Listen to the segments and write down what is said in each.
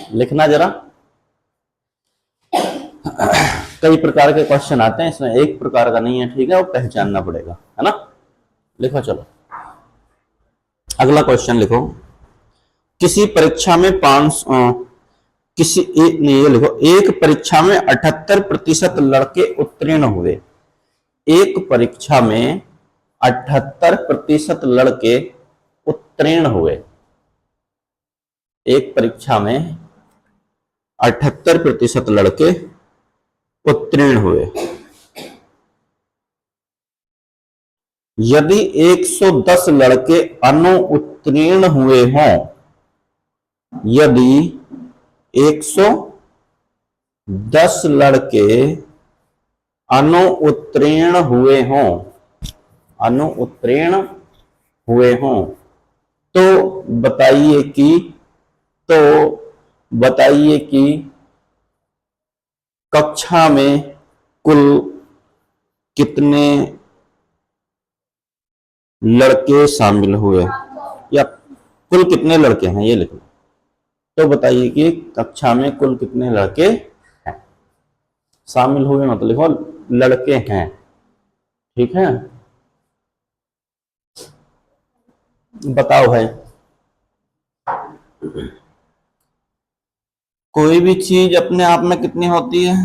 लिखना जरा। कई प्रकार के क्वेश्चन आते हैं, इसमें एक प्रकार का नहीं है, ठीक है, वो पहचानना पड़ेगा, है ना। लिखो चलो, अगला क्वेश्चन लिखो। किसी परीक्षा में नहीं, ये लिखो, एक परीक्षा में 78% लड़के उत्तीर्ण हुए। एक परीक्षा में 78% लड़के उत्तीर्ण हुए। एक परीक्षा में 78% लड़के उत्तीर्ण हुए। यदि 110 लड़के अनुत्तीर्ण हुए हों, यदि 110 लड़के अनुत्तीर्ण हुए हों, अनुत्तीर्ण हुए हों, तो बताइए कि कक्षा में कुल कितने लड़के शामिल हुए, या कुल कितने लड़के हैं, ये लिख लो। तो बताइए कि कक्षा में कुल कितने लड़के हैं। शामिल हुए मतलब लिखो लड़के हैं, ठीक है। बताओ भाई, कोई भी चीज अपने आप में कितनी होती है,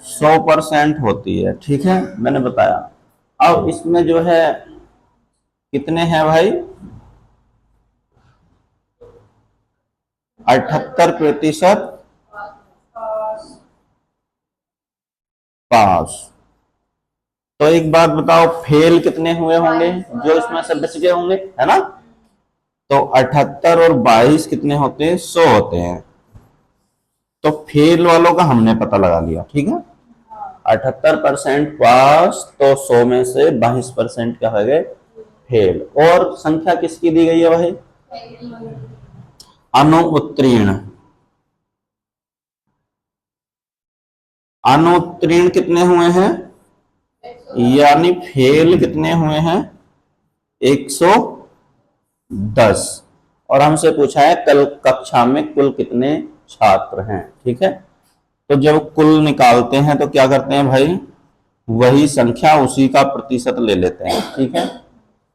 100% होती है, ठीक है, मैंने बताया। अब इसमें जो है कितने हैं भाई, 78% पास। तो एक बात बताओ, फेल कितने हुए होंगे, जो इसमें से बच गए होंगे, है ना। तो 78 और 22 कितने होते हैं, 100 होते हैं। तो फेल वालों का हमने पता लगा लिया, ठीक है। 78% पास, तो 100 में से 22% क्या हो गए, फेल। और संख्या किसकी दी गई है भाई, अनुत्तीर्ण। अनुत्तीर्ण कितने हुए हैं, यानी फेल कितने हुए हैं, 110। और हमसे पूछा है कल कक्षा में कुल कितने छात्र हैं, ठीक है। तो जब कुल निकालते हैं तो क्या करते हैं भाई, वही संख्या उसी का प्रतिशत ले लेते हैं, ठीक है।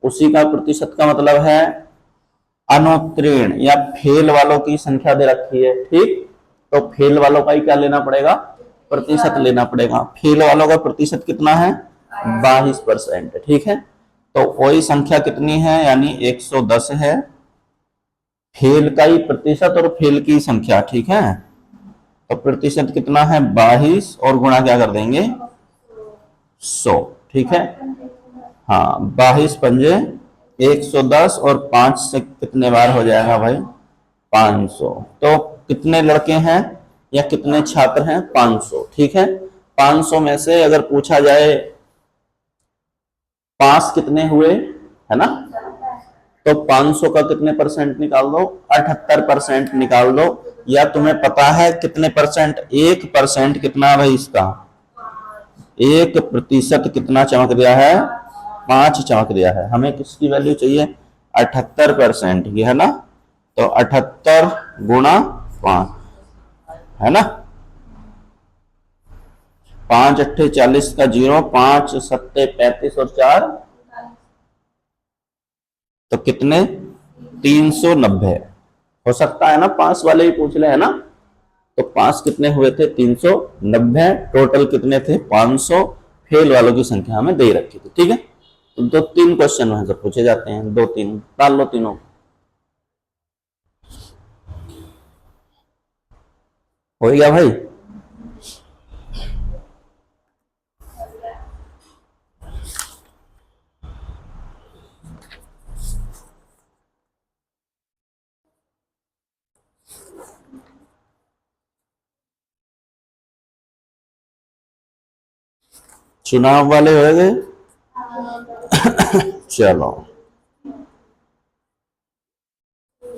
उसी का प्रतिशत का मतलब है अनुत्तीर्ण या फेल वालों की संख्या दे रखी है, ठीक। तो फेल वालों का ही क्या लेना पड़ेगा, प्रतिशत लेना पड़ेगा। फेल वालों का प्रतिशत कितना है, 22%, ठीक है। तो वही संख्या कितनी है, यानी 110 है, फेल का ही प्रतिशत और फेल की संख्या, ठीक है। तो प्रतिशत कितना है, 22, और गुणा क्या कर देंगे, 100, ठीक है। हाँ, 22 पंजे 110, और 5 से कितने बार हो जाएगा भाई, 500। तो कितने लड़के हैं या कितने छात्र हैं, 500, ठीक है। 500 में से अगर पूछा जाए पास कितने हुए, है ना, तो 500 का कितने परसेंट निकाल दो, 78% निकाल दो। या तुम्हें पता है कितने परसेंट, 1% कितना भाई इसका, 1% कितना चमक दिया है, 5 चमक दिया है। हमें किसकी वैल्यू चाहिए, 78% की, है ना। तो 78 गुणा 5, है ना, 5 अट्ठे 40 का 0, 5 सत्ते 35 और 4, तो कितने, 390। हो सकता है ना पास वाले ही पूछ ले, है ना। तो पास कितने हुए थे, 390, टोटल कितने थे, 500। फेल वालों की संख्या हमें दे रखी थी, ठीक है। तो 2-3 क्वेश्चन वहां से पूछे जाते हैं, 2-3 डाल लो तीनों। हो गया भाई। चुनाव वाले हो गए। चलो,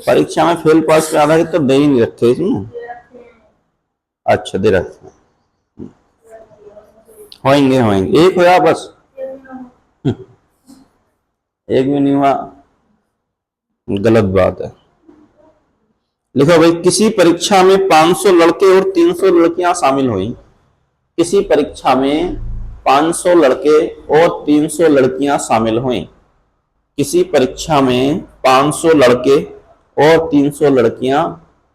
परीक्षा में फेल पास पे आधारित तो दे ही नहीं रखे इसमें। अच्छा, दे रखे, होंगे होंगे, एक होया बस, एक भी नहीं हुआ, गलत बात है। लिखो भाई, किसी परीक्षा में 500 लड़के और 300 लड़कियां शामिल हुई। किसी परीक्षा में 500 लड़के और 300 लड़कियां शामिल हुई। किसी परीक्षा में 500 लड़के और 300 लड़कियां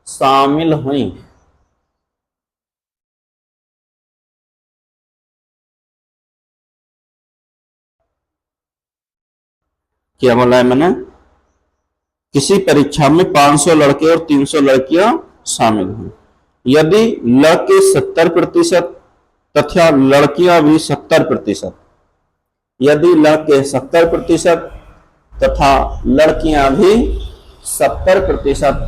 शामिल हुई। क्या बोला है मैंने? किसी परीक्षा में 500 लड़के और 300 लड़कियां शामिल हुई। यदि लड़के 70% तथा लड़कियां भी 70%, यदि लड़के 70% तथा लड़कियां भी 70%,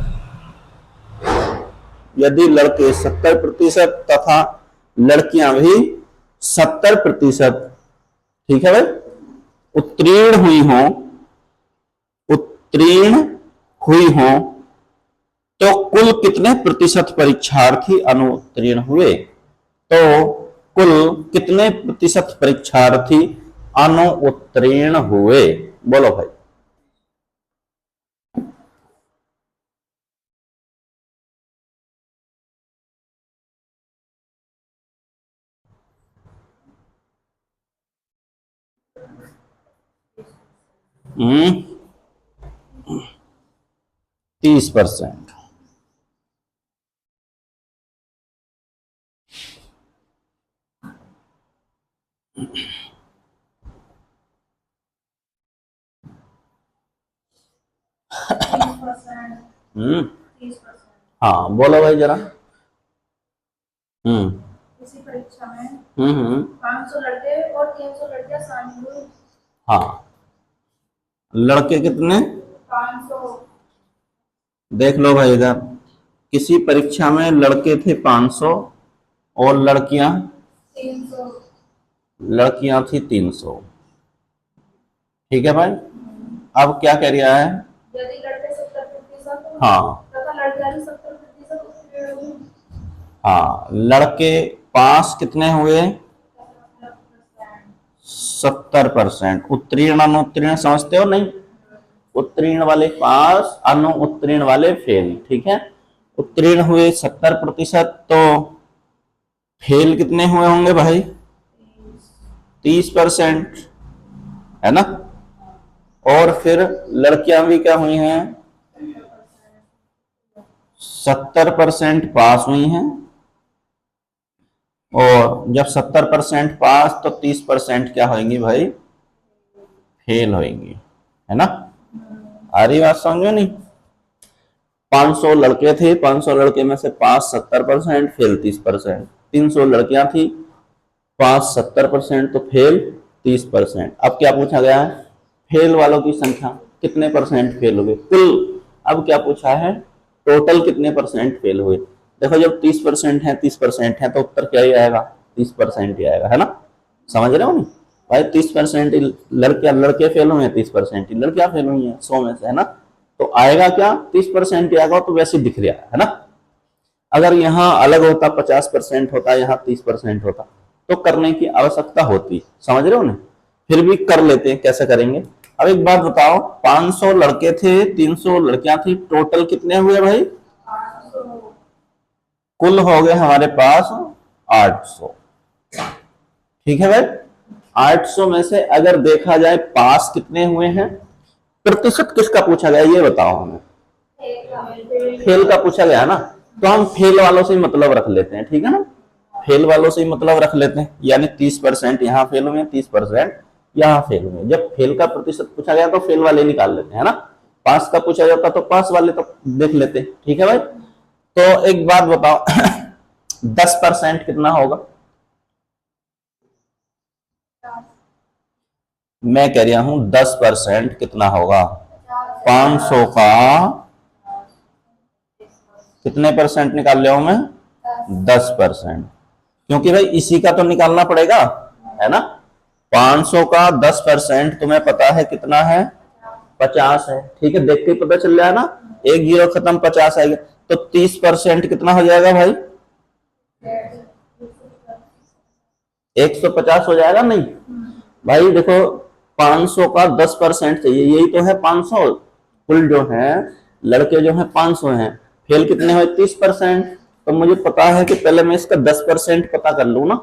यदि लड़के 70% तथा लड़कियां भी 70%, ठीक है भाई, उत्तीर्ण हुई हो, उत्तीर्ण हुई हो, तो कुल कितने प्रतिशत परीक्षार्थी अनुत्तीर्ण हुए? तो कुल कितने प्रतिशत परीक्षार्थी अनुत्तीर्ण हुए? बोलो भाई। हम्म 30%। हम्म हाँ बोलो भाई जरा। इसी परीक्षा में 500 लड़के और 300 लड़कियां शामिल हुई। हाँ, लड़के कितने? 500। देख लो भाई इधर, किसी परीक्षा में लड़के थे 500 और लड़कियां 300। लड़कियां थी 300। ठीक है भाई। अब क्या कह रहा है? यदि लड़के 70% हाँ तथा लड़कियां भी 70% उत्तीर्ण हुई। हाँ, लड़के पास कितने हुए? 70%। उत्तीर्ण अनुत्तीर्ण समझते हो नहीं? उत्तीर्ण वाले पास, अनुत्तीर्ण वाले फेल। ठीक है, उत्तीर्ण हुए 70%, तो फेल कितने हुए होंगे भाई? 30%, है ना? और फिर लड़कियां भी क्या हुई हैं? 70% पास हुई हैं। और जब 70% पास तो 30% क्या होंगी भाई? फेल होंगी, है ना? आ रही बात समझो नहीं? 500 लड़के थे, 500 लड़के में से पास 70%, फेल 30%। 300 लड़कियां थी, पास 70%, तो फेल 30%। अब क्या पूछा गया है? फेल वालों की संख्या कितने परसेंट फेल हुए कुल। अब क्या पूछा है? टोटल कितने परसेंट फेल हुए। देखो, जब 30% है, 30% है, तो उत्तर क्या ही आएगा? 30% ही आएगा, है ना? समझ रहे हो नहीं भाई? 30% लड़कियां लड़के फेल हुए, 30% लड़कियां फेल हुई है 100 में से, है ना? तो आएगा क्या? 30% ही आएगा। तो वैसे दिख रहा है ना? अगर यहाँ अलग होता, 50% होता, यहाँ 30% होता, तो करने की आवश्यकता होती। समझ रहे हो ना? फिर भी कर लेते हैं, कैसे करेंगे? अब एक बात बताओ, 500 लड़के थे, 300 लड़कियां थी, टोटल कितने हुए भाई? 500। कुल हो गए हमारे पास 800। ठीक है भाई। 800 में से अगर देखा जाए पास कितने हुए हैं? प्रतिशत किसका पूछा गया ये बताओ हमें? फेल का पूछा गया ना, तो हम फेल वालों से मतलब रख लेते हैं। ठीक है ना? फेल वालों से मतलब रख लेते हैं, यानी 30% यहाँ फेल हुए, 30% यहाँ फेल हुए। जब फेल का प्रतिशत पूछा गया तो फेल वाले निकाल लेते हैं, है ना? पास का पूछा जाता तो पास वाले तो देख लेते हैं। ठीक है भाई। तो एक बात बताओ 10% कितना होगा? मैं कह रहा हूं 10% कितना होगा? 500 का कितने परसेंट निकाल लिया हूं मैं? 10%। क्योंकि भाई इसी का तो निकालना पड़ेगा, है ना? 500 का 10% तुम्हें पता है कितना है? 50 है। ठीक है, देख के पता चल रहा है ना? एक जीरो खत्म, 50 आएगा। तो 30% कितना हो जाएगा भाई? 150 हो जाएगा नहीं भाई? देखो, 500 का 10% चाहिए, यही तो है 500। कुल जो है लड़के जो है 500 हैं, फेल कितने हुए 30%। तो मुझे पता है कि पहले मैं इसका 10% पता कर लूँ ना,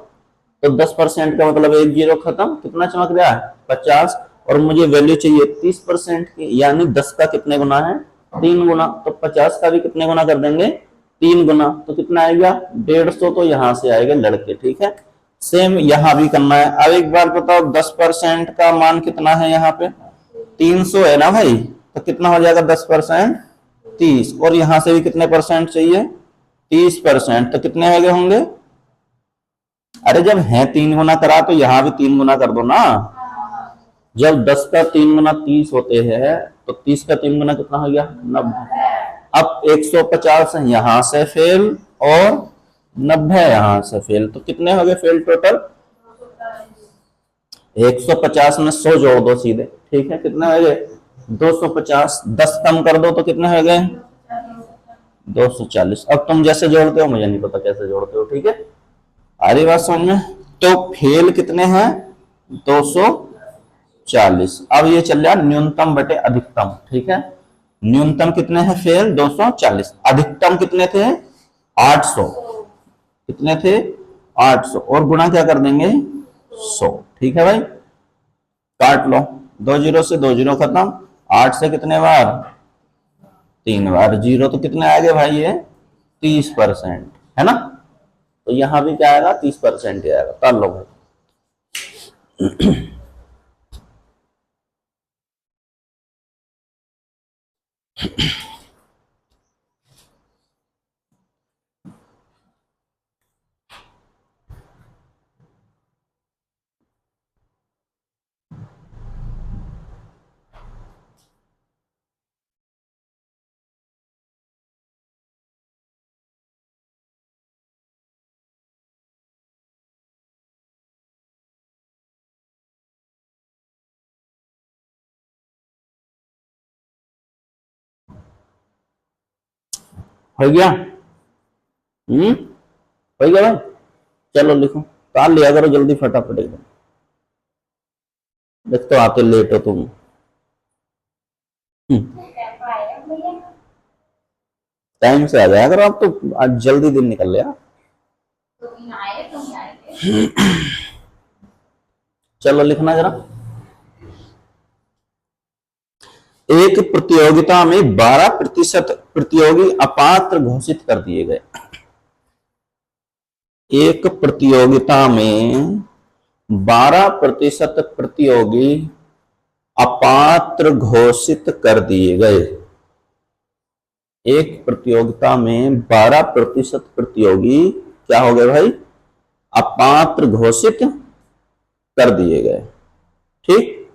तो 10% का मतलब एक जीरो खत्म, कितना चमक रहा है 50, और मुझे वैल्यू चाहिए 30% की, यानी 10 का कितने गुना है 3 गुना, तो 50 का भी कितने गुना कर देंगे 3 गुना, तो कितना आएगा 150, तो यहां से आएगा लड़के। ठीक है, सेम यहां भी करना है। अब एक बार बताओ 10% का मान कितना है यहाँ पे 300 है ना भाई, तो कितना हो जाएगा 10% 30, और यहां से भी कितने परसेंट चाहिए 30%, तो कितने हो गए होंगे, अरे जब है 3 गुना करा तो यहां भी 3 गुना कर दो ना। जब 10 का 3 गुना 30 होते हैं, तो 30 का 3 गुना कितना हो गया 90। अब 150 यहां से फेल और 90 यहां से फेल, तो कितने हो गए फेल टोटल 150 में 100 जोड़ दो सीधे। ठीक है, कितने हो गए 250, 10 कम कर दो तो कितने हो गए 240। अब तुम जैसे जोड़ते हो मुझे नहीं पता कैसे जोड़ते हो। ठीक है, आ रही बात समझ में। तो फेल कितने हैं 240। अब ये चल रहा न्यूनतम बटे अधिकतम। ठीक है, न्यूनतम कितने हैं फेल 240, अधिकतम कितने थे 800, कितने थे 800, और गुणा क्या कर देंगे 100। ठीक है भाई, काट लो, 2 जीरो से 2 जीरो खत्म, 8 से कितने बार 3 बार जीरो, तो कितने आ गए भाई ये 30%, है ना। तो यहां भी क्या आएगा 30% ही आएगा, कर लो भाई। हो गया हो गया भाई, चलो लिखो, कहा लिया करो जल्दी फटाफट एकदम, देख तो आते लेट हो तुम। टाइम से आ जाया करो, आप तो आज जल्दी दिन निकल गया। चलो लिखना जरा। एक प्रतियोगिता में 12% प्रतियोगी अपात्र घोषित कर दिए गए। एक प्रतियोगिता में 12% प्रतियोगी अपात्र घोषित कर दिए गए। एक प्रतियोगिता में 12% प्रतियोगी क्या हो गए भाई अपात्र घोषित कर दिए गए। ठीक,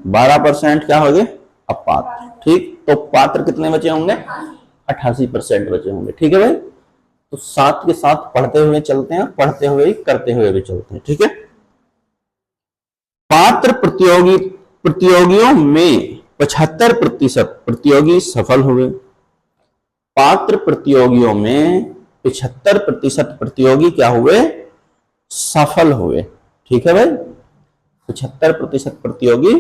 12% क्या हो गए अपात्र। ठीक, तो पात्र कितने बचे होंगे 88% बचे होंगे। ठीक है भाई, तो साथ के साथ पढ़ते हुए चलते हैं, पढ़ते हुए ही करते हुए भी चलते हैं। ठीक है, पात्र प्रतियोगियों में 75% प्रतियोगी सफल हुए। पात्र प्रतियोगियों में 75% प्रतियोगी क्या हुए सफल हुए। ठीक है भाई, 75% प्रतियोगी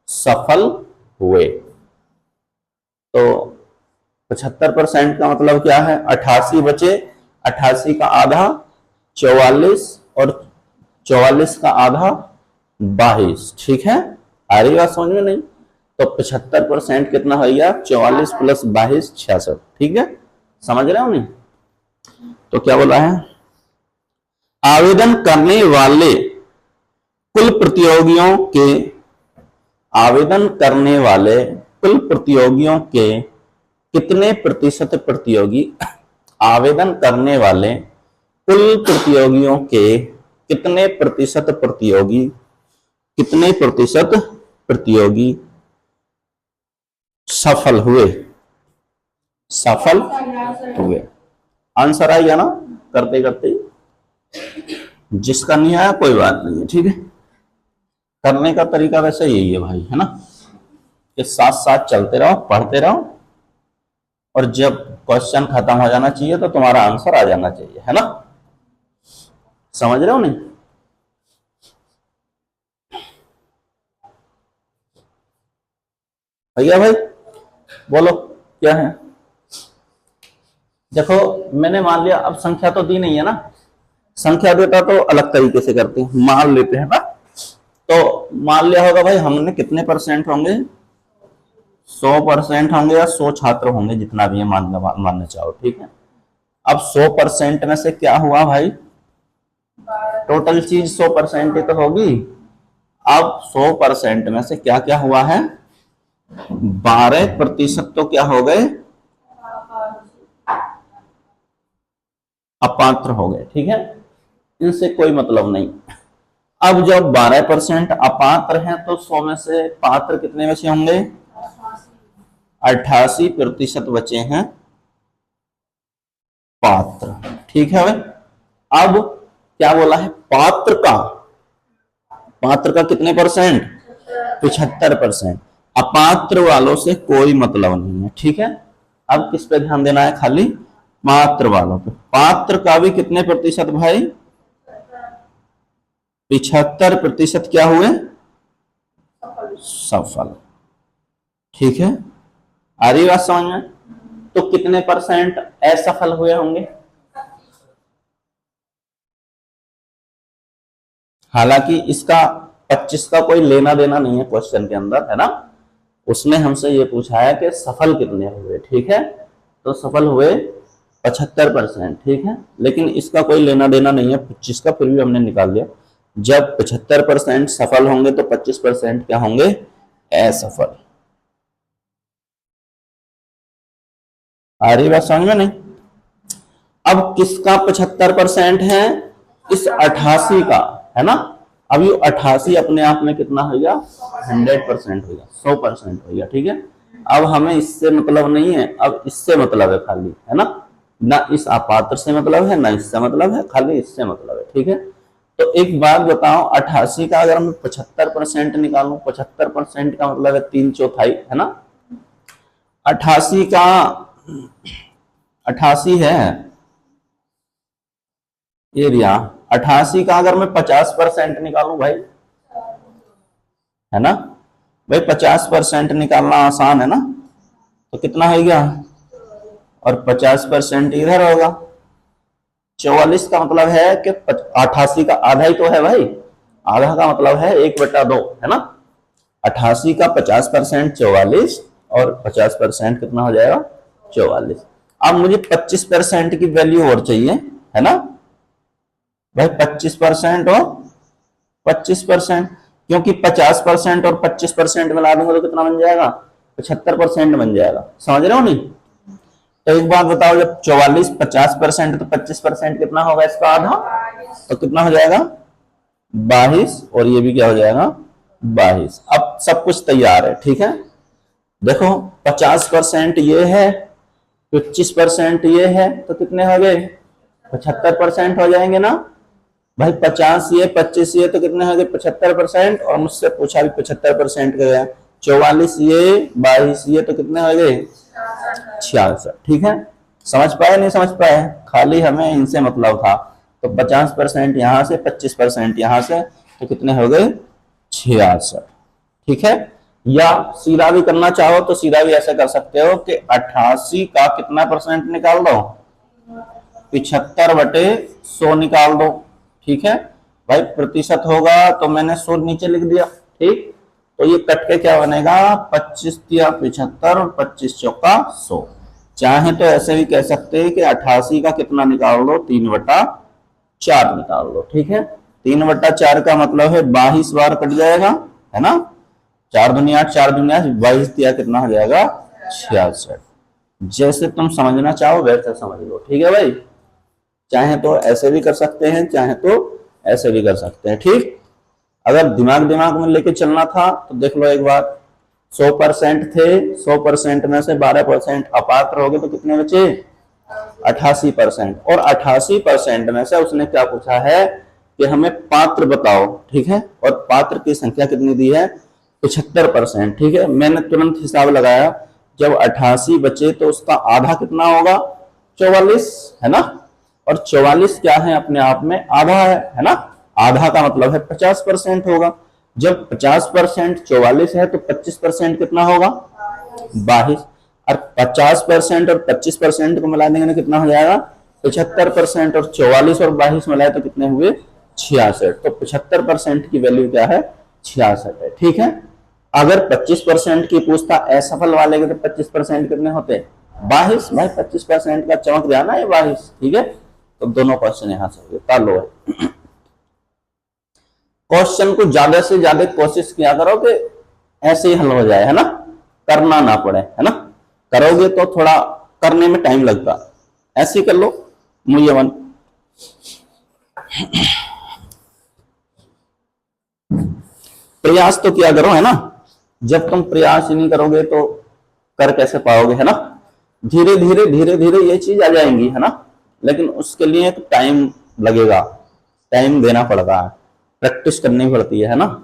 सफल हुए। तो 75% का मतलब क्या है 88 बचे, 88 का आधा 44, और 44 का आधा 22। ठीक है, आ रही बात समझ में नहीं, तो 75% कितना हो गया 44 प्लस 22 66। ठीक है, समझ रहे हो नहीं। तो क्या बोला है आवेदन करने वाले कुल प्रतियोगियों के आवेदन करने वाले कुल प्रतियोगियों के कितने प्रतिशत प्रतियोगी आवेदन करने वाले कुल प्रतियोगियों के कितने प्रतिशत प्रतियोगी कितने प्रतिशत प्रतियोगी सफल हुए सफल हुए। आंसर आ गया ना करते करते, जिसका नहीं आया कोई बात नहीं है। ठीक है, करने का तरीका वैसे यही है भाई, है ना, कि साथ साथ चलते रहो पढ़ते रहो, और जब क्वेश्चन खत्म हो जाना चाहिए तो तुम्हारा आंसर आ जाना चाहिए, है ना। समझ रहे हो नहीं। भैया भाई बोलो क्या है। देखो मैंने मान लिया, अब संख्या तो दी नहीं है ना, संख्या देता तो अलग तरीके से करते हैं, मान लेते हैं ना। तो मान लिया होगा भाई हमने कितने परसेंट होंगे, 100% होंगे या 100 छात्र होंगे, जितना भी है मानना चाहो, ठीक है। अब 100% में से क्या हुआ भाई, टोटल चीज 100% ही तो होगी। अब 100% में से क्या क्या हुआ है, 12% तो क्या हो गए, अपात्र हो गए, ठीक है। इनसे कोई मतलब नहीं। अब जब 12% अपात्र हैं तो 100 में से पात्र कितने बचे होंगे, 88% बचे हैं पात्र, ठीक है भाई। अब क्या बोला है, पात्र का कितने परसेंट, 75%। अपात्र वालों से कोई मतलब नहीं है, ठीक है। अब किस पे ध्यान देना है, खाली पात्र वालों पे। पात्र का भी कितने प्रतिशत भाई, 75% क्या हुए, सफल, ठीक है। आ रही बात समझ में। तो कितने परसेंट असफल हुए होंगे, हालांकि इसका 25 का कोई लेना देना नहीं है क्वेश्चन के अंदर, है ना। उसने हमसे ये पूछा है कि सफल कितने हुए, ठीक है। तो सफल हुए 75%, ठीक है। लेकिन इसका कोई लेना देना नहीं है 25 का, फिर भी हमने निकाल लिया। जब 75% सफल होंगे तो 25% क्या होंगे, असफल। आ रही बात समझ में नहीं। अब किसका 75% है, इस 88 का, है ना। अब ये 88 अपने आप में कितना हो गया, 100% हो गया, 100% हो गया, ठीक है। अब हमें इससे मतलब नहीं है, अब इससे मतलब है खाली, है ना। ना इस अपात्र से मतलब है, ना इससे मतलब है, खाली इससे मतलब है, ठीक है। तो एक बात बताओ, 88 का अगर मैं 75% निकालूं, 75% का मतलब है 3/4, है ना। 88 का 88 है एरिया, 88 का अगर मैं 50% निकालूं भाई, है ना भाई, 50% निकालना आसान है ना। तो कितना हो गया, और 50% इधर होगा। 44 का मतलब है कि 88 का आधा ही तो है भाई, आधा का मतलब है 1/2, है ना। 88 का 50% 44, और 50% कितना हो जाएगा, 44। अब मुझे 25% की वैल्यू और चाहिए, है ना भाई। 25% और 25%, क्योंकि 50% और 25% मिला दूंगा तो कितना बन जाएगा, 75% बन जाएगा, समझ रहे हो नहीं। तो एक बात बताओ, जब 44 50% तो 25% कितना होगा, इसका आधा, तो कितना हो जाएगा 22, और ये भी क्या हो जाएगा 22। अब सब कुछ तैयार है, ठीक है। देखो 50% ये है, 25% ये है, तो कितने हो गए, 75% हो जाएंगे ना भाई। 50 ये 25 ये तो कितने हो गए, 75%। और मुझसे पूछा भी 75% का गया। 44 ये 22 ये तो कितने हो गए, 66, ठीक है। समझ पाए नहीं समझ पाए, खाली हमें इनसे मतलब था। तो 50% यहां से, 25% यहां से, तो कितने हो गए, 66, ठीक है। या सीधा भी करना चाहो तो सीधा भी ऐसा कर सकते हो कि 88 का कितना परसेंट निकाल दो, 75/100 निकाल दो, ठीक है भाई। प्रतिशत होगा तो मैंने 100 नीचे लिख दिया, ठीक। तो ये कट के क्या बनेगा, 25 या 75 और 25 चौका 100। चाहे तो ऐसे भी कह सकते हैं कि 88 का कितना निकाल लो, 3/4 निकाल लो, ठीक है। 3/4 का मतलब है 22 बार कट जाएगा, है ना। 4 दुनिया 4 दुनिया 22 दिया, कितना हो जाएगा 66। जैसे तुम समझना चाहो वैसे समझ लो, ठीक है भाई। चाहे तो ऐसे भी कर सकते हैं, चाहे तो ऐसे भी कर सकते हैं, ठीक। अगर दिमाग दिमाग में लेके चलना था तो देख लो एक बार, 100% थे, 100% में से 12% अपात्र हो गए, तो कितने बचे, 88%। और 88% में से उसने क्या पूछा है कि हमें पात्र बताओ, ठीक है। और पात्र की संख्या कितनी दी है, 75%, ठीक है। मैंने तुरंत हिसाब लगाया, जब 88 बचे तो उसका आधा कितना होगा, 44, है ना। और 44 क्या है, अपने आप में आधा है ना। आधा का मतलब है 50% होगा। जब 50% 44 है तो 25% कितना होगा, 22। और 50% और 25% को मिला देंगे तो कितना हो जाएगा 75%, और 44 और 22 मिलाए तो कितने हुए 66। तो 75% की वैल्यू क्या है 66 है। ठीक है, अगर 25% की पूछता असफल वाले के तो 25% कितने होते 22। भाई 25% का चमक जाना है 22। ठीक है, तो दोनों क्वेश्चन यहां से हो गए। तालो है क्वेश्चन को ज्यादा से ज्यादा कोशिश किया करो कि ऐसे ही हल हो जाए, है ना, करना ना पड़े, है ना। करोगे तो थोड़ा करने में टाइम लगता, ऐसे ही कर लो मूल्यवान। प्रयास तो किया करो, है ना। जब तुम प्रयास ही नहीं करोगे तो कर कैसे पाओगे, है ना। धीरे धीरे धीरे धीरे ये चीज आ जाएंगी, है ना, लेकिन उसके लिए तो टाइम लगेगा, टाइम देना पड़ता है, प्रैक्टिस करनी पड़ती है ना।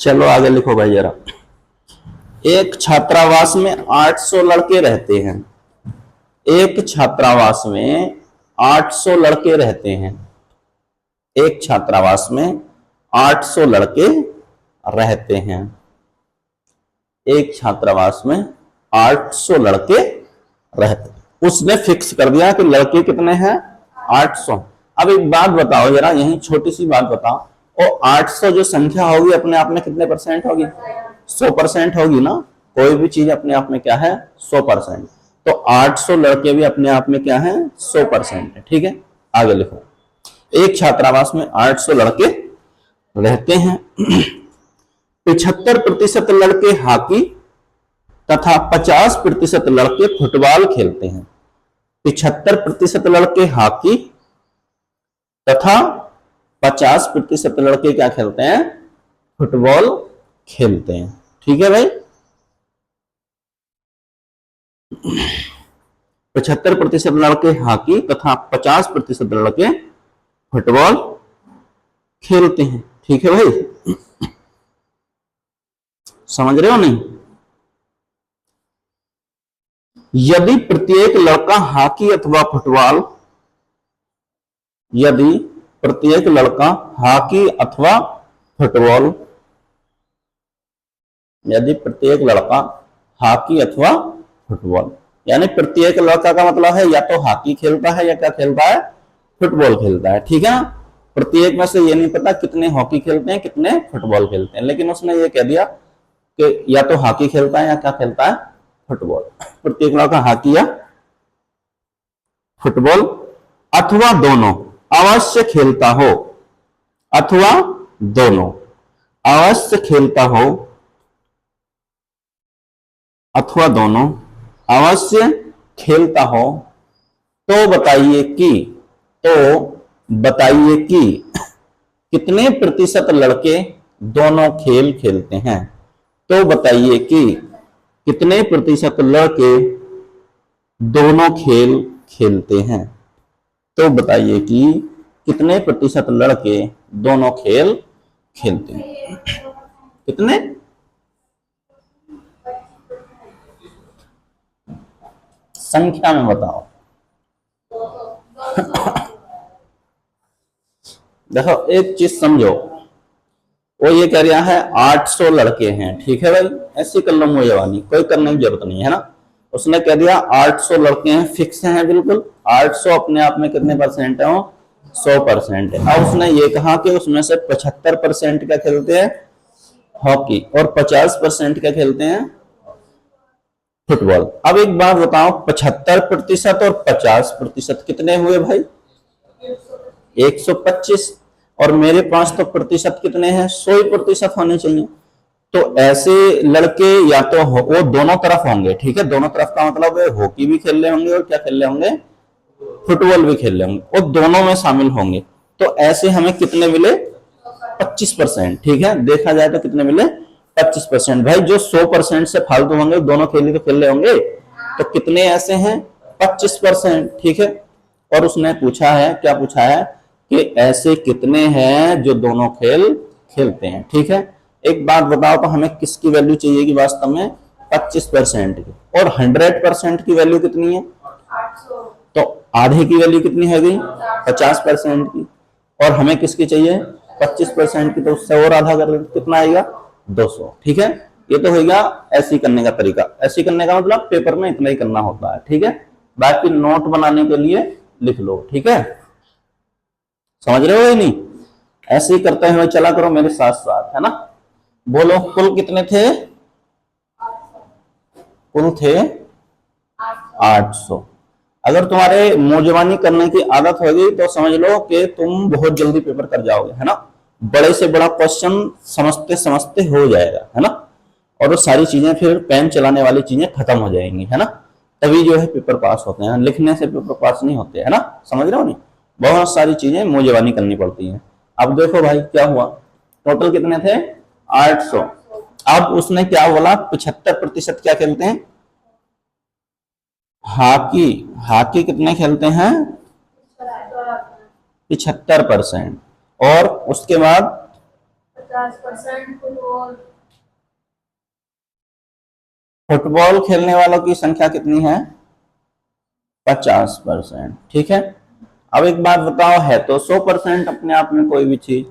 चलो आगे लिखो भाई जरा। एक छात्रावास में 800 लड़के रहते हैं। एक छात्रावास में 800 लड़के रहते हैं। एक छात्रावास में 800 लड़के रहते हैं। एक छात्रावास में 800 लड़के रहते, उसने फिक्स कर दिया कि लड़के कितने हैं 800। अब एक बात बताओ जरा, यही छोटी सी बात बताओ, और 800 जो संख्या होगी अपने आप में कितने परसेंट होगी 100% होगी ना। कोई भी चीज अपने आप में क्या है 100%। तो 800 लड़के भी अपने आप में क्या है 100% है। ठीक है, आगे लिखो। एक छात्रावास में 800 लड़के रहते हैं। 75% लड़के हॉकी तथा 50% लड़के फुटबॉल खेलते हैं। 75% लड़के हॉकी तथा 50% लड़के क्या खेलते हैं फुटबॉल खेलते हैं। ठीक है भाई, 75% लड़के हॉकी तथा 50% लड़के फुटबॉल खेलते हैं। ठीक है भाई, समझ रहे हो नहीं। यदि प्रत्येक लड़का हॉकी अथवा फुटबॉल, यदि प्रत्येक लड़का हॉकी अथवा फुटबॉल, यदि प्रत्येक लड़का हॉकी अथवा फुटबॉल, यानी प्रत्येक लड़का का मतलब है या तो हॉकी खेलता है या क्या खेलता है फुटबॉल खेलता है। ठीक है ना, प्रत्येक में से ये नहीं पता कितने हॉकी खेलते हैं कितने फुटबॉल खेलते हैं, लेकिन उसने ये कह दिया कि या तो हॉकी खेलता है या क्या खेलता है फुटबॉल। प्रत्येक लड़का हॉकी या फुटबॉल अथवा दोनों अवश्य खेलता हो, अथवा दोनों अवश्य खेलता हो, अथवा दोनों अवश्य खेलता हो, तो बताइए कि, तो बताइए कि कितने प्रतिशत लड़के दोनों खेल खेलते हैं। तो बताइए कि कितने प्रतिशत लड़के दोनों खेल खेलते हैं। तो बताइए कि कितने प्रतिशत लड़के दोनों खेल खेलते हैं। कितने, संख्या में बताओ। देखो एक चीज समझो, वो ये कह रहा है 800 लड़के हैं। ठीक है भाई, ऐसे कर लो मुझे, कोई करने की जरूरत नहीं है ना। उसने कह दिया 800 लड़के हैं, फिक्स हैं बिल्कुल। 800 अपने आप में कितने परसेंट है 100% है। अब उसने ये कहा कि उसमें से 75% क्या खेलते हैं हॉकी और 50% क्या खेलते हैं फुटबॉल। अब एक बात बताओ, 75% और 50% कितने हुए भाई 125, और मेरे पास तो प्रतिशत कितने हैं 100% होने चाहिए। तो ऐसे लड़के या तो वो दोनों तरफ होंगे। ठीक है, दोनों तरफ का मतलब है हॉकी भी खेल रहे होंगे और क्या खेल रहे होंगे फुटबॉल भी खेल रहे होंगे, वो दोनों में शामिल होंगे। तो ऐसे हमें कितने मिले 25%। ठीक है, देखा जाए तो कितने मिले 25%। भाई जो 100% से फालतू होंगे दोनों खेल तो खेल रहे होंगे, तो कितने ऐसे हैं 25%। ठीक है, और उसने पूछा है, क्या पूछा है कि ऐसे कितने हैं जो दोनों खेल खेलते हैं। ठीक है, एक बात बताओ तो हमें किसकी वैल्यू चाहिए कि वास्तव में 25% की, और 100% की वैल्यू कितनी है? 800। तो आधे की वैल्यू कितनी है गई? 50% की। और हमें किसकी चाहिए? 25% की। तो उससे और आधा कर लेते, कितना आएगा? 200। ठीक है, ये तो होगा ऐसी करने का तरीका। ऐसी करने का मतलब पेपर में इतना ही करना होता है। ठीक है, बाकी नोट बनाने के लिए लिख लो। ठीक है, समझ रहे हो या नहीं? ऐसे ही करते हुए चला करो मेरे साथ साथ, है ना। बोलो, कुल कितने थे? कुल थे 800। अगर तुम्हारे मौजवानी करने की आदत होगी तो समझ लो कि तुम बहुत जल्दी पेपर कर जाओगे, है ना। बड़े से बड़ा क्वेश्चन समझते समझते हो जाएगा, है ना। और वो सारी चीजें फिर पेन चलाने वाली चीजें खत्म हो जाएंगी, है ना। तभी जो है पेपर पास होते हैं, लिखने से पेपर पास नहीं होते, है ना। समझ रहे हो नहीं? बहुत सारी चीजें मौजवानी करनी पड़ती हैं। अब देखो भाई क्या हुआ, टोटल कितने थे? 800। अब उसने क्या बोला? 75% क्या खेलते हैं? हॉकी। हॉकी कितने खेलते हैं? 75%। और उसके बाद 50% फुटबॉल। फुटबॉल खेलने वालों की संख्या कितनी है? 50%। ठीक है, अब एक बात बताओ, है तो 100% अपने आप में कोई भी चीज।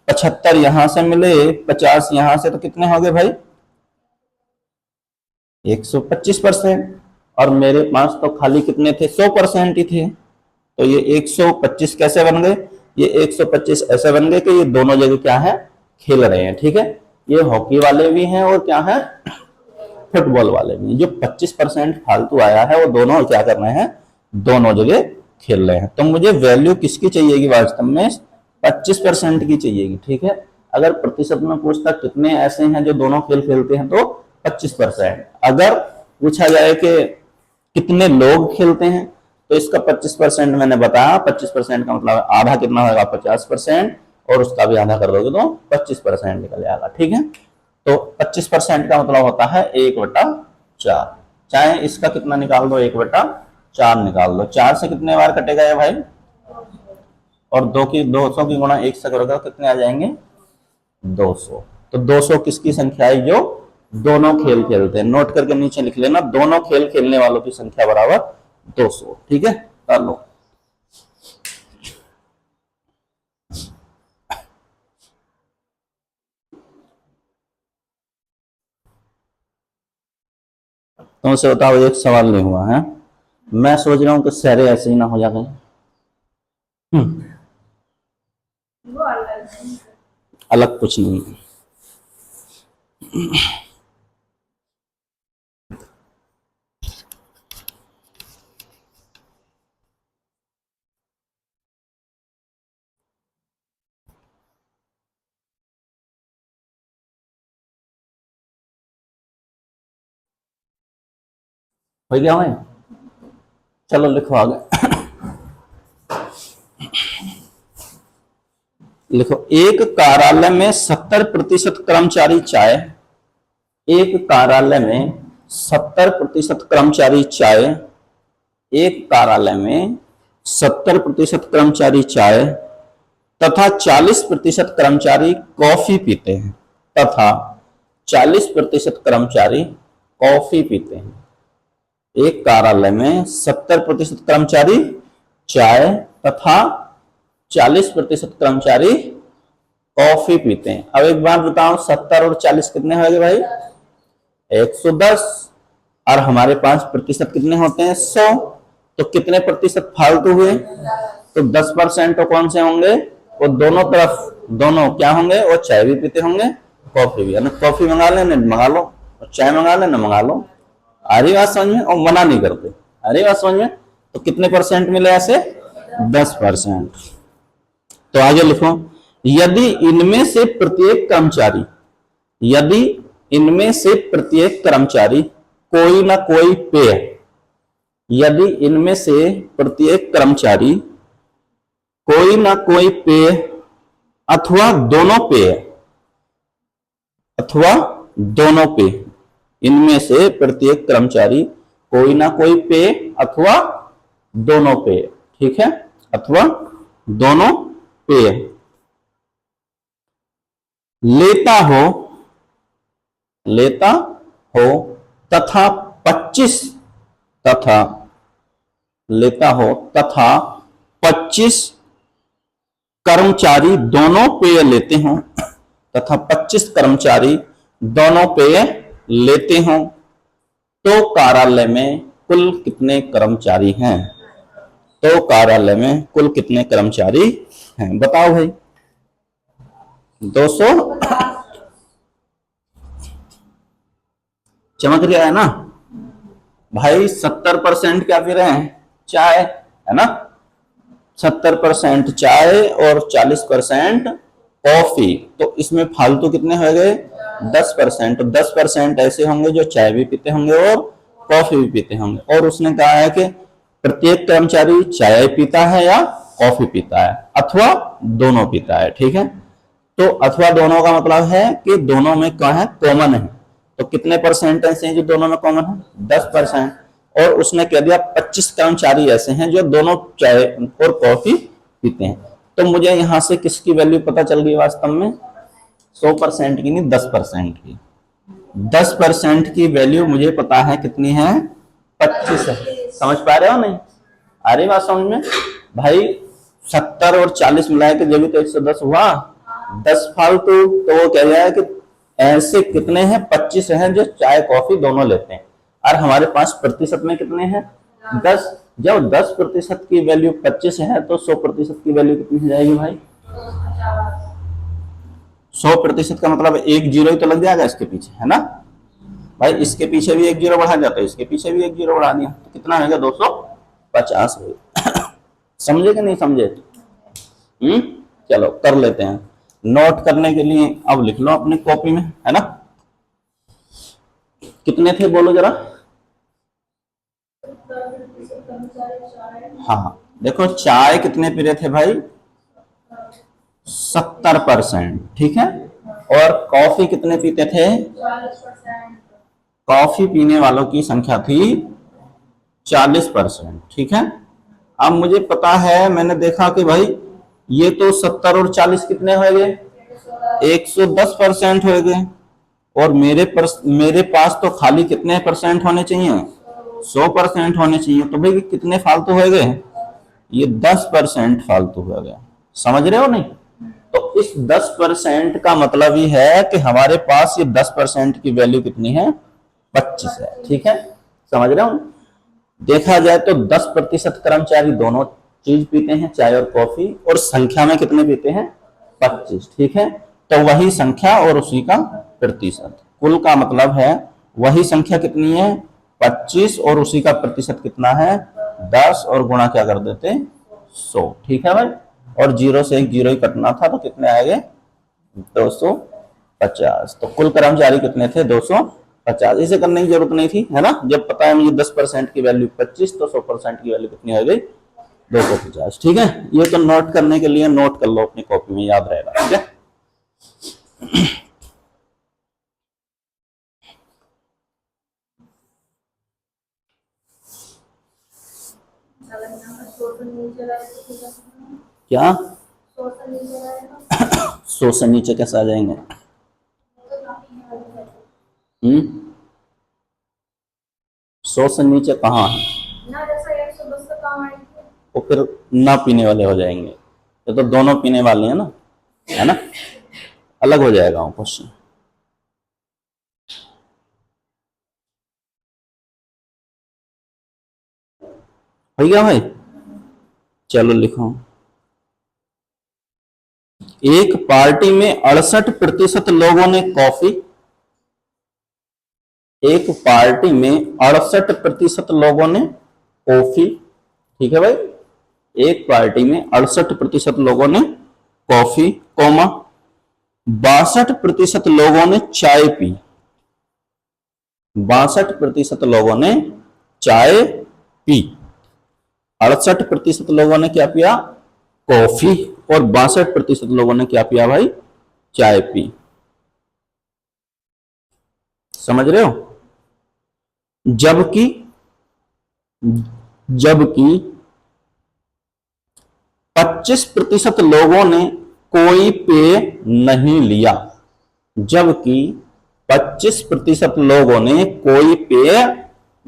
75 यहां से मिले, 50 यहां से, तो कितने हो गए भाई? 125%। और मेरे पास तो खाली कितने थे? 100% ही थे। तो ये 125 कैसे बन गए? ये 125 ऐसे बन गए कि ये दोनों जगह क्या है? खेल रहे हैं। ठीक है, ये हॉकी वाले भी हैं और क्या है? फुटबॉल वाले भी। जो 25% फालतू आया है वो दोनों क्या कर रहे हैं? दोनों जगह खेल रहे हैं। तो मुझे वैल्यू किसकी चाहिएगी वास्तव में? 25% की चाहिएगी। ठीक है, अगर प्रतिशत में पूछता कितने ऐसे हैं जो दोनों खेल खेलते हैं तो 25%। अगर पूछा जाए कि कितने लोग खेलते हैं तो इसका 25% मैंने बताया। 25% का मतलब आधा कितना होगा? 50%। और उसका भी आधा कर दोगे तो 25% निकल जाएगा। ठीक है, तो 25% का मतलब होता है 1/4। चाहे इसका कितना निकाल दो, 1/4 निकाल दो। 4 से कितने बार कटेगा ये भाई? और 200 की गुणा 1 से करोगे तो कितने आ जाएंगे? 200। तो 200 किसकी संख्या है? जो दोनों खेल खेलते हैं। नोट करके नीचे लिख लेना, दोनों खेल खेलने वालों की संख्या बराबर 200। ठीक है, कर लो। तुमसे बताओ, एक सवाल नहीं हुआ है। मैं सोच रहा हूं कि सारे ऐसे ही ना हो जाए। वो अलग है। अलग कुछ नहीं। हो गया भाई, चलो लिखो आगे। लिखो, एक कार्यालय में 70% कर्मचारी चाय। एक कार्यालय में 70% कर्मचारी चाय। एक कार्यालय में 70% कर्मचारी चाय तथा 40% कर्मचारी कॉफी पीते हैं। तथा 40% कर्मचारी कॉफी पीते हैं। एक कार्यालय में 70% कर्मचारी चाय तथा 40% कर्मचारी कॉफी पीते हैं। अब एक बात बताओ, 70 और 40 कितने हो गए भाई? 110। और हमारे पास प्रतिशत कितने होते हैं? 100। तो कितने प्रतिशत फालतू हुए? तो 10% तो कौन से होंगे? वो दोनों तरफ, दोनों क्या होंगे? वो चाय भी पीते होंगे, कॉफी भी। यानी कॉफी मंगा लेना, मंगा लो, और चाय मंगा लेना, मंगा लो। आ रही बात समझ में? और मना नहीं करते। आ रही बात समझ में? तो कितने परसेंट मिले ऐसे? 10%। तो आगे लिखो, यदि इनमें से प्रत्येक कर्मचारी, यदि इनमें से प्रत्येक कर्मचारी कोई ना कोई पेय, यदि इनमें से प्रत्येक कर्मचारी कोई ना कोई पेय अथवा दोनों पेय, अथवा दोनों पेय, इनमें से प्रत्येक कर्मचारी कोई ना कोई पेय अथवा दोनों पेय, ठीक है, अथवा दोनों पेय लेता हो, लेता हो तथा तथा लेता हो तथा 25 कर्मचारी दोनों पेय लेते हों तथा 25 कर्मचारी दोनों पेय लेते हों तो कार्यालय में कुल कितने कर्मचारी हैं? तो कार्यालय में कुल कितने कर्मचारी हैं? बताओ भाई। 200 चमक रहा है ना भाई। 70% क्या पी रहे हैं? चाय, है ना। 70% चाय और 40% कॉफी। तो इसमें फालतू कितने हो गए? 10%। 10% ऐसे होंगे जो चाय भी पीते होंगे और कॉफी भी पीते होंगे। और उसने कहा है कि प्रत्येक कर्मचारी चाय पीता है या कॉफी पीता है अथवा दोनों पीता है। ठीक है, तो अथवा दोनों का मतलब है कि दोनों में क्या है? कॉमन है। तो कितने परसेंट ऐसे हैं जो दोनों में कॉमन है? 10%। और उसने कह दिया 25 कर्मचारी ऐसे हैं जो दोनों चाय और कॉफी पीते हैं। तो मुझे यहां से किसकी वैल्यू पता चल गई वास्तव में? 100% की नहीं, 10% की। 10% की वैल्यू मुझे पता है कितनी है? 25 है। समझ पा रहे हो नहीं? आ रही बात समझ में भाई? 70 और 40 मिलाए के जब भी तो 110 हुआ। 10 फालतू। तो वो कह रहा है कि ऐसे कितने हैं? 25 हैं जो चाय कॉफी दोनों लेते हैं। और हमारे पास प्रतिशत में कितने हैं? 10। जब 10% की वैल्यू 25 है तो 100% की वैल्यू कितनी हो जाएगी भाई? 100% का मतलब एक जीरो ही तो लग जाएगा इसके पीछे, है ना भाई। इसके पीछे भी एक जीरो बढ़ा दिया तो इसके पीछे भी एक जीरो बढ़ा दिया तो कितना होगा? 250। समझे कि नहीं समझे? चलो कर लेते हैं। नोट करने के लिए अब लिख लो अपनी कॉपी में, है ना। कितने थे बोलो जरा। हाँ देखो, चाय कितने पी रहे थे भाई? 70%। ठीक है, और कॉफी कितने पीते थे? 40%। कॉफी पीने वालों की संख्या थी 40%। ठीक है, अब मुझे पता है, मैंने देखा कि भाई ये तो 70 और 40 कितने हो गए? 110% हो गए। और मेरे पास तो खाली कितने परसेंट होने चाहिए? 100% होने चाहिए। तो भाई कितने फालतू हो गए? ये 10% फालतू हो गया। समझ रहे हो नहीं? तो इस 10% का मतलब ही है कि हमारे पास ये 10% की वैल्यू कितनी है? 25 है। ठीक है, समझ रहे हो? देखा जाए तो 10% कर्मचारी दोनों चीज पीते हैं, चाय और कॉफी, और संख्या में कितने पीते हैं? 25। ठीक है, तो वही संख्या और उसी का प्रतिशत। कुल का मतलब है वही संख्या कितनी है? 25, और उसी का प्रतिशत कितना है? 10, और गुणा क्या कर देते? 100। ठीक है भाई, और जीरो से एक जीरो ही कटना था तो कितने आएंगे? 250। तो कुल कर्मचारी कितने थे? 250। इसे करने की जरूरत नहीं थी, है ना। जब पता है मुझे 10% की वैल्यू 25, तो 100% की वैल्यू कितनी हो गई? 250। ठीक है, ये तो नोट करने के लिए नोट कर लो अपनी कॉपी में, याद रहेगा। ठीक है, क्या 100 से नीचे कैसे आ जाएंगे? 100 से नीचे कहाँ है? तो फिर ना पीने वाले हो जाएंगे। ये तो दोनों पीने वाले हैं ना, है ना। अलग हो जाएगा वो क्वेश्चन। हो गया भाई? चलो लिखो। एक पार्टी में 68% लोगों ने कॉफी, एक पार्टी में 68% लोगों ने कॉफी, ठीक है भाई, एक पार्टी में 68% लोगों ने कॉफी, कोमा 62% लोगों ने चाय पी, 62% लोगों ने चाय पी, 68% लोगों ने क्या पिया? कॉफी, और 62% लोगों ने क्या पिया भाई? चाय पी। समझ रहे हो? जबकि जबकि 25% लोगों ने कोई पेय नहीं लिया, जबकि 25% लोगों ने कोई पेय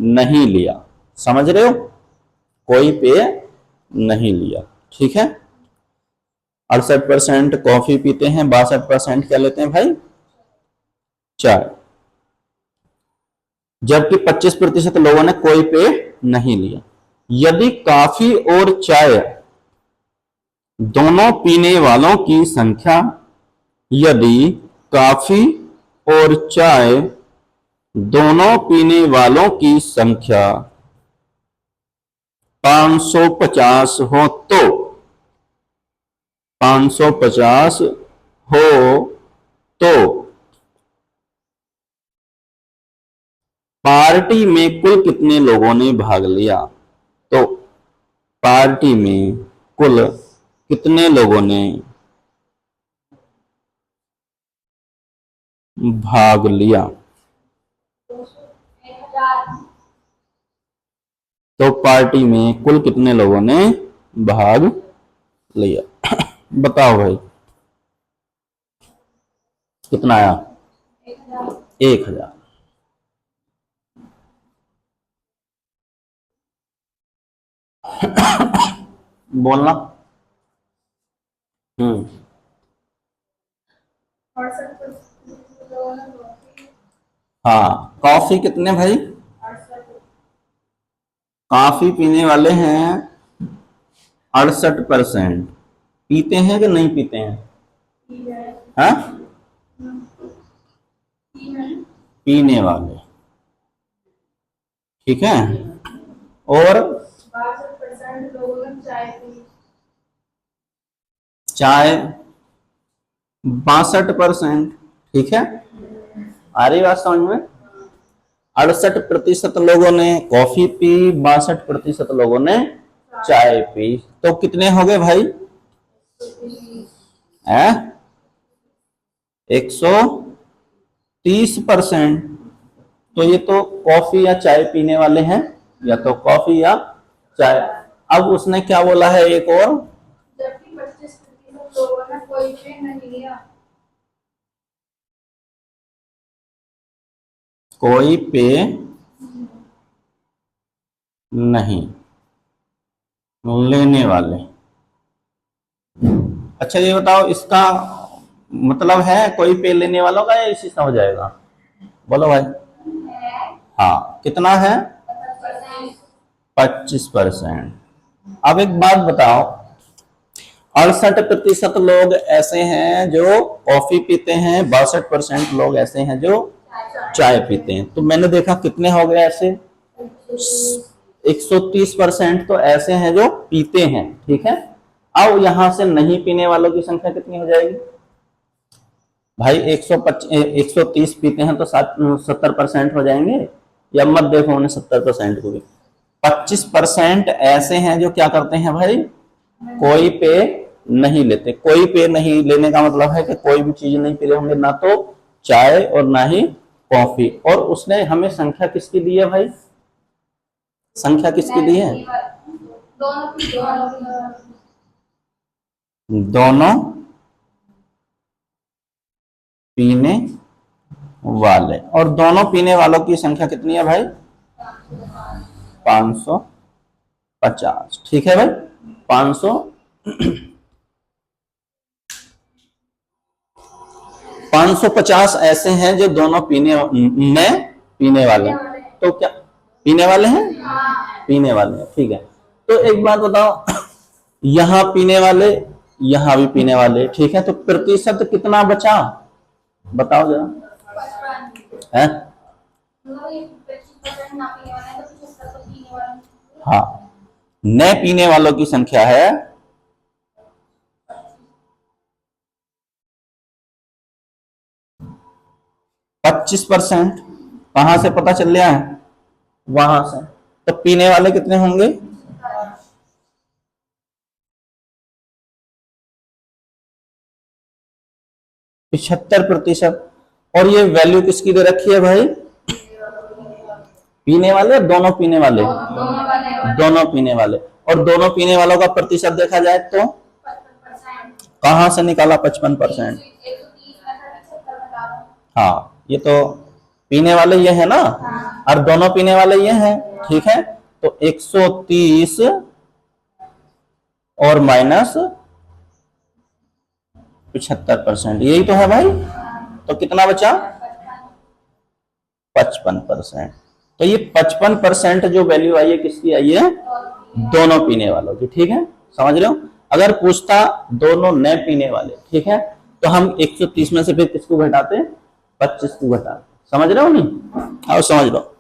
नहीं लिया। समझ रहे हो, कोई पेय नहीं लिया। ठीक है, 68% कॉफी पीते हैं, 62% क्या लेते हैं भाई, चाय। जबकि 25% लोगों ने कोई पेय नहीं लिया। यदि कॉफी और चाय दोनों पीने वालों की संख्या, यदि कॉफी और चाय दोनों पीने वालों की संख्या 550 हो तो, 550 हो तो पार्टी में कुल कितने लोगों ने भाग लिया। तो पार्टी में कुल कितने लोगों ने भाग लिया। 1000 तो पार्टी में कुल कितने लोगों ने भाग लिया। बताओ भाई कितना आया, 1000। बोलना। 68% लोगों ने कॉफी, हाँ, कॉफी कितने भाई, 68 कॉफी पीने वाले हैं 68%। पीते हैं कि नहीं पीते हैं, पी है, हाँ, पी है, पीने वाले। ठीक है, और 62% लोगों ने चाय पी, चाय 62%। ठीक है, आ रही बात समझ में। 68% लोगों ने कॉफी पी, 62% लोगों ने चाय पी। तो कितने हो गए भाई, 130%। तो ये तो कॉफी या चाय पीने वाले हैं, या तो कॉफी या चाय। अब उसने क्या बोला है एक और, जबकि 25% लोगों ने कोई पेय नहीं लिया। कोई पेय नहीं लेने वाले। अच्छा ये बताओ, इसका मतलब है कोई पेय लेने वालों का, या इसी से हो जाएगा, बोलो भाई। हाँ, कितना है, 25%। अब एक बात बताओ, 68% लोग ऐसे हैं जो कॉफी पीते हैं, 62% लोग ऐसे हैं जो चाय पीते हैं। तो मैंने देखा कितने हो गए ऐसे, 130% तो ऐसे हैं जो पीते हैं। ठीक है, अब यहां से नहीं पीने वालों की संख्या कितनी हो जाएगी भाई, 130 पीते हैं तो 70% हो जाएंगे, या मत देखो उन्हें 70% को भी। 25% ऐसे हैं जो क्या करते हैं भाई, कोई पेय नहीं लेते। कोई पेय नहीं लेने का मतलब है कि कोई भी चीज नहीं पी रहे होंगे, ना तो चाय और ना ही कॉफी। और उसने हमें संख्या किसकी दी है भाई, संख्या किसकी दी है, दोनों पीने वाले। और दोनों पीने वालों की संख्या कितनी है भाई, 550। ठीक है भाई, 500 550 ऐसे हैं जो दोनों पीने वाले। तो क्या पीने वाले हैं, पीने वाले हैं। ठीक है, तो एक बात बताओ, यहां पीने वाले, यहां भी पीने वाले। ठीक है, तो प्रतिशत कितना बचा, बताओ जरा, है। हाँ, न पीने वालों की संख्या है 25%। कहां से पता चल रहा है, वहां से। तो पीने वाले कितने होंगे, 75%। और ये वैल्यू किसकी दे रखी है भाई, पीने वाले, दोनों पीने वाले, दोनों पीने वाले। और दोनों पीने वालों का प्रतिशत देखा जाए तो कहां से निकाला, 55%। हाँ, ये तो पीने वाले ये है ना, और दोनों पीने वाले ये हैं, ठीक है। तो 130 और माइनस 75%, यही तो है भाई। तो कितना बचा? 55%। तो ये 55% जो वैल्यू आई है किसकी आई है? दोनों पीने वालों की, ठीक है, समझ रहे हो। अगर पूछता दोनों न पीने वाले, ठीक है, तो हम 130 में से फिर किसको घटाते? 25 को घटाते। समझ रहे हो नहीं? आओ समझ लो।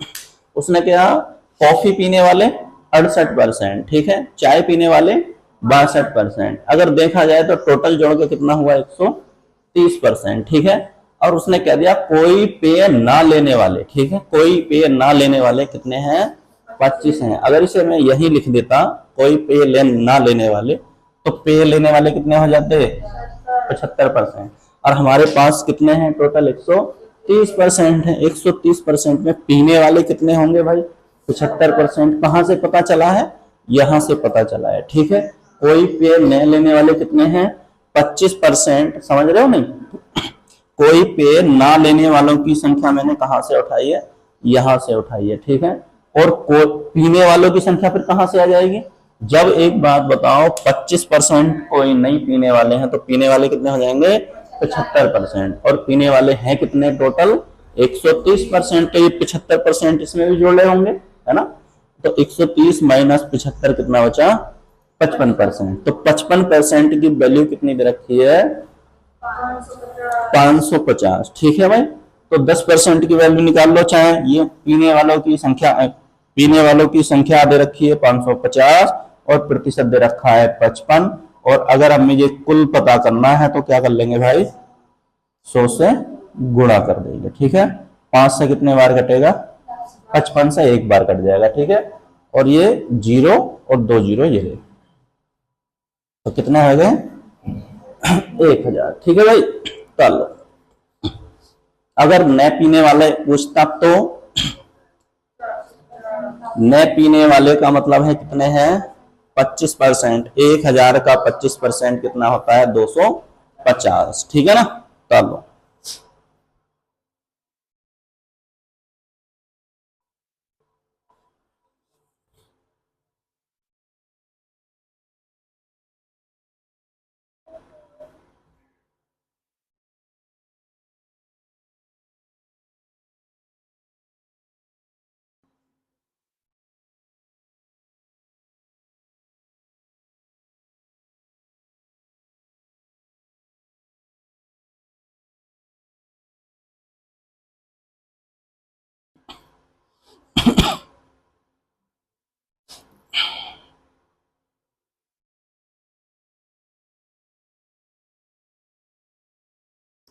उसने क्या, कॉफी पीने वाले 68%, ठीक है, चाय पीने वाले 62%। अगर देखा जाए तो टोटल जोड़ के कितना हुआ? 130%, ठीक है। और उसने कह दिया कोई पेय ना लेने वाले, ठीक है, कोई पेय ना लेने वाले कितने हैं? 25 हैं। अगर इसे मैं यही लिख देता कोई पेय ना लेने वाले, तो पेय लेने वाले कितने हो जाते? 75%। और हमारे पास कितने हैं टोटल? 130% है। 130% में पीने वाले कितने होंगे भाई? 75%। कहां से पता चला है? यहां से पता चला है, ठीक है। कोई पेय न लेने वाले कितने हैं? 25%। समझ रहे हो नहीं? कोई पेय ना लेने वालों की संख्या मैंने कहां से उठाई है? यहां से उठाई है, ठीक है। और पीने वालों की संख्या फिर कहां से आ जाएगी? जब एक बात बताओ 25% कोई नहीं पीने वाले हैं, तो पीने वाले कितने हो जाएंगे? 75%। और पीने वाले हैं कितने टोटल? 130%। तो ये 75% इसमें भी जोड़े होंगे, है ना। तो 130 माइनस 75 कितना बचा? 55%। तो 55% की वैल्यू कितनी दे रखी है? 550, ठीक है भाई। तो 10% की वैल्यू निकाल लो, चाहे ये पीने वालों की संख्या दे रखी है 550 और प्रतिशत दे रखा है 55। और अगर अब मुझे कुल पता करना है तो क्या कर लेंगे भाई? 100 से गुणा कर देंगे, ठीक है। 5 से कितने बार कटेगा? 55 से एक बार कट जाएगा, ठीक है। और ये 0 और 2 0 ये, तो कितना हो गए? 1000, ठीक है भाई। चलो, अगर न पीने वाले पूछता तो न पीने वाले का मतलब है कितने हैं? 25%। 1000 का 25% कितना होता है? 250, ठीक है ना। चलो,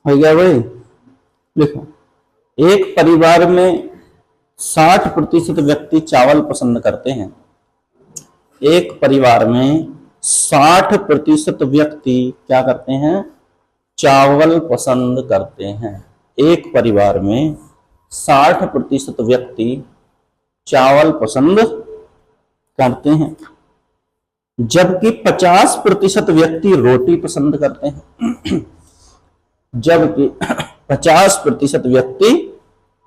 हो गया भाई। देखो, एक परिवार में 60% व्यक्ति चावल पसंद करते हैं। एक परिवार में 60% व्यक्ति क्या करते हैं? चावल पसंद करते हैं। एक परिवार में 60% व्यक्ति चावल पसंद करते हैं, जबकि 50% व्यक्ति रोटी पसंद करते हैं। जबकि 50% व्यक्ति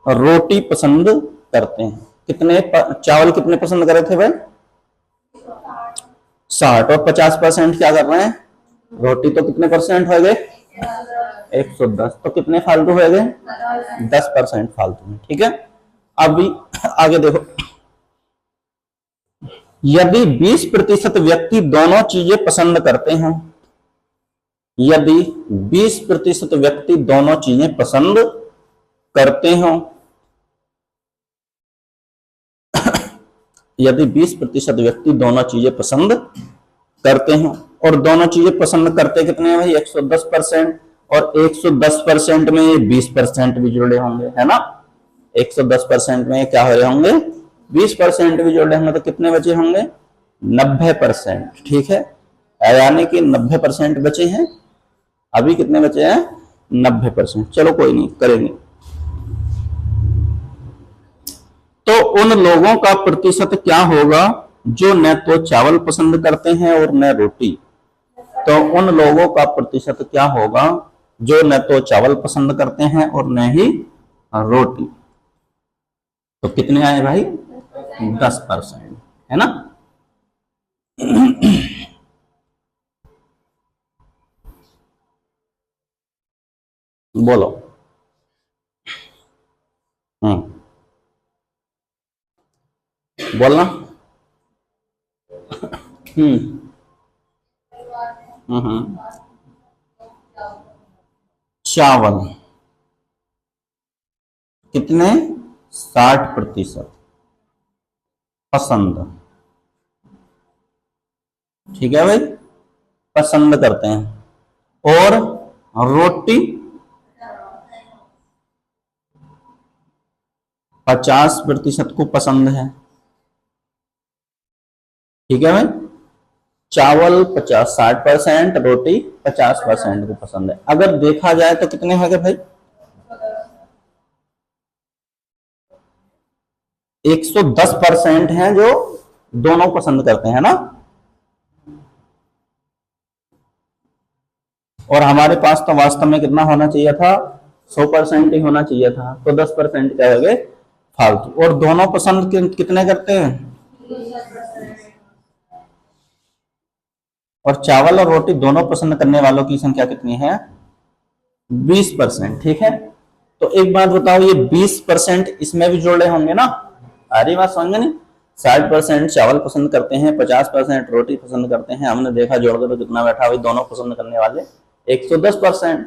रोटी पसंद करते हैं। कितने चावल कितने पसंद कर रहे थे भाई? 60। और 50% क्या कर रहे हैं? रोटी। तो कितने परसेंट हो गए? 110। तो कितने फालतू हो गए? 10% फालतू में, ठीक है। अभी आगे देखो, यदि 20% व्यक्ति दोनों चीजें पसंद करते हैं, यदि 20% व्यक्ति दोनों चीजें पसंद करते हो, यदि 20% व्यक्ति दोनों चीजें पसंद करते हैं, और दोनों चीजें पसंद करते कितने हैं भाई? 110%। और 110% में ये 20% भी जुड़े होंगे, है ना। 110% में क्या हो रहे होंगे? 20% भी जुड़े होंगे। तो कितने बचे होंगे? 90%, ठीक है। यानी कि 90% बचे हैं। अभी कितने बचे हैं? 90%। चलो कोई नहीं, करेंगे। तो उन लोगों का प्रतिशत क्या होगा जो न तो चावल पसंद करते हैं और न रोटी? तो उन लोगों का प्रतिशत क्या होगा जो न तो चावल पसंद करते हैं और न ही रोटी? तो कितने आए भाई? 10%, है ना। बोलो। बोलना। हम्म हम्म। चावल कितने? 60% पसंद। ठीक है भाई, पसंद करते हैं। और रोटी 50% को पसंद है। ठीक है भाई, चावल 60%, रोटी 50% को पसंद है। अगर देखा जाए तो कितने हो गए भाई? 110% हैं जो दोनों पसंद करते हैं ना। और हमारे पास तो वास्तव में कितना होना चाहिए था? 100% ही होना चाहिए था। तो 10% क्या हो गए? फालतू। और दोनों पसंद कितने करते हैं? और चावल और रोटी दोनों पसंद करने वालों की संख्या कितनी है? 20%। ठीक है, तो एक बात बताओ, ये 20% इसमें भी जोड़ रहे होंगे ना? आ रही बात समझ में नहीं? 60% चावल पसंद करते हैं, 50% रोटी पसंद करते हैं। हमने देखा जोड़कर तो कितना बैठा हुआ, दोनों पसंद करने वाले 110%।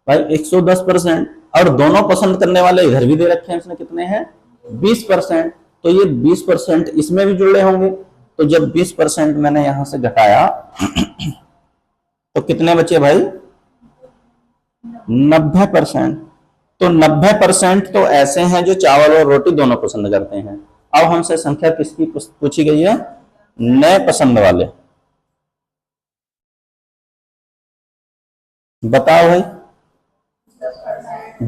भाई 110%, और दोनों पसंद करने वाले इधर भी दे रखे हैं इसने, कितने हैं? 20%। तो ये 20% इसमें भी जुड़े होंगे। तो जब 20% मैंने यहां से घटाया तो कितने बचे भाई? 90%। तो 90% तो ऐसे हैं जो चावल और रोटी दोनों पसंद करते हैं। अब हमसे संख्या किसकी पूछी गई है? नए पसंद वाले। बताओ भाई,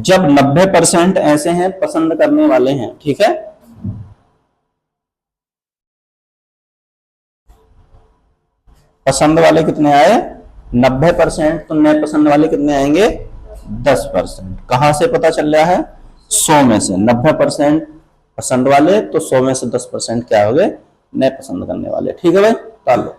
जब 90% ऐसे हैं पसंद करने वाले हैं, ठीक है, पसंद वाले कितने आए? 90%। तो नए पसंद वाले कितने आएंगे? 10%। कहां से पता चल रहा है? 100 में से 90% पसंद वाले, तो 100 में से 10% क्या हो गए? नए पसंद करने वाले। ठीक है भाई, तालो।